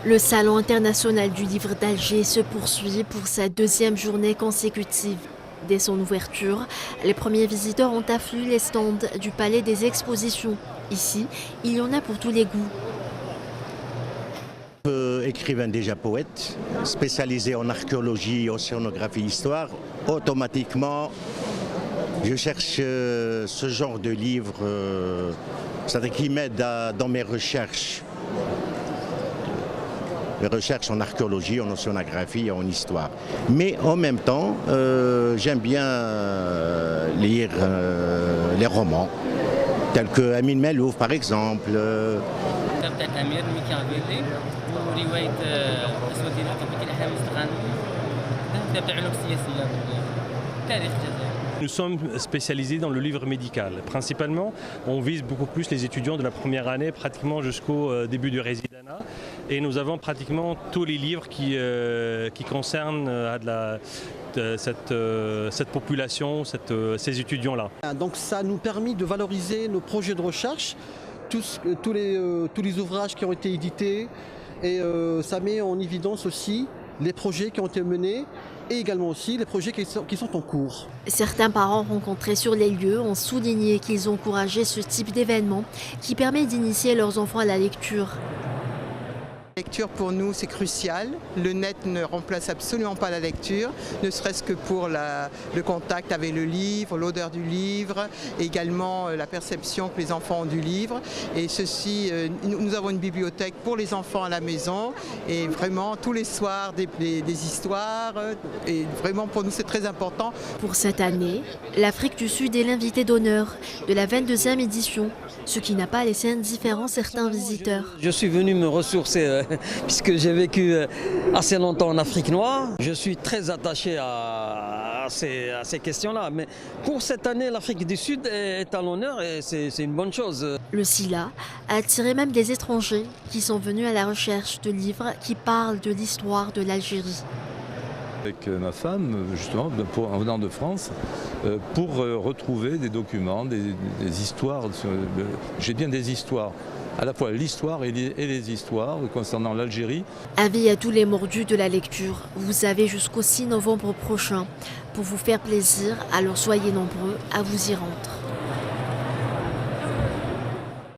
Le Salon international du livre d'Alger se poursuit pour sa deuxième journée consécutive. Dès son ouverture, les premiers visiteurs ont afflué les stands du Palais des Expositions. Ici, il y en a pour tous les goûts. Écrivain déjà poète, spécialisé en archéologie, océanographie, histoire, automatiquement, je cherche ce genre de livre, c'est-à-dire qui m'aide dans mes recherches. Les recherches en archéologie, en océanographie et en histoire. Mais en même temps, j'aime bien lire les romans, tels que Amin Melouf par exemple. Nous sommes spécialisés dans le livre médical. Principalement, on vise beaucoup plus les étudiants de la première année, pratiquement jusqu'au début du résidenat. Et nous avons pratiquement tous les livres qui concernent cette population, ces étudiants-là. Donc ça nous permet de valoriser nos projets de recherche, tous les ouvrages qui ont été édités, et ça met en évidence aussi les projets qui ont été menés et également aussi les projets qui sont en cours. Certains parents rencontrés sur les lieux ont souligné qu'ils encourageaient ce type d'événement qui permet d'initier leurs enfants à la lecture. La lecture pour nous c'est crucial, le net ne remplace absolument pas la lecture, ne serait-ce que pour le contact avec le livre, l'odeur du livre, également la perception que les enfants ont du livre. Et ceci, nous avons une bibliothèque pour les enfants à la maison et vraiment tous les soirs des histoires et vraiment pour nous c'est très important. Pour cette année, l'Afrique du Sud est l'invité d'honneur de la 22e édition, ce qui n'a pas laissé indifférent certains visiteurs. Je suis venu me ressourcer puisque j'ai vécu assez longtemps en Afrique noire. Je suis très attaché à ces questions-là. Mais pour cette année, l'Afrique du Sud est à l'honneur et c'est une bonne chose. Le SILA a attiré même des étrangers qui sont venus à la recherche de livres qui parlent de l'histoire de l'Algérie. Avec ma femme, justement, en venant de France, pour retrouver des documents, des histoires. J'ai bien des histoires, à la fois l'histoire et les histoires concernant l'Algérie. Avis à tous les mordus de la lecture, vous avez jusqu'au 6 novembre prochain pour vous faire plaisir, alors soyez nombreux à vous y rendre.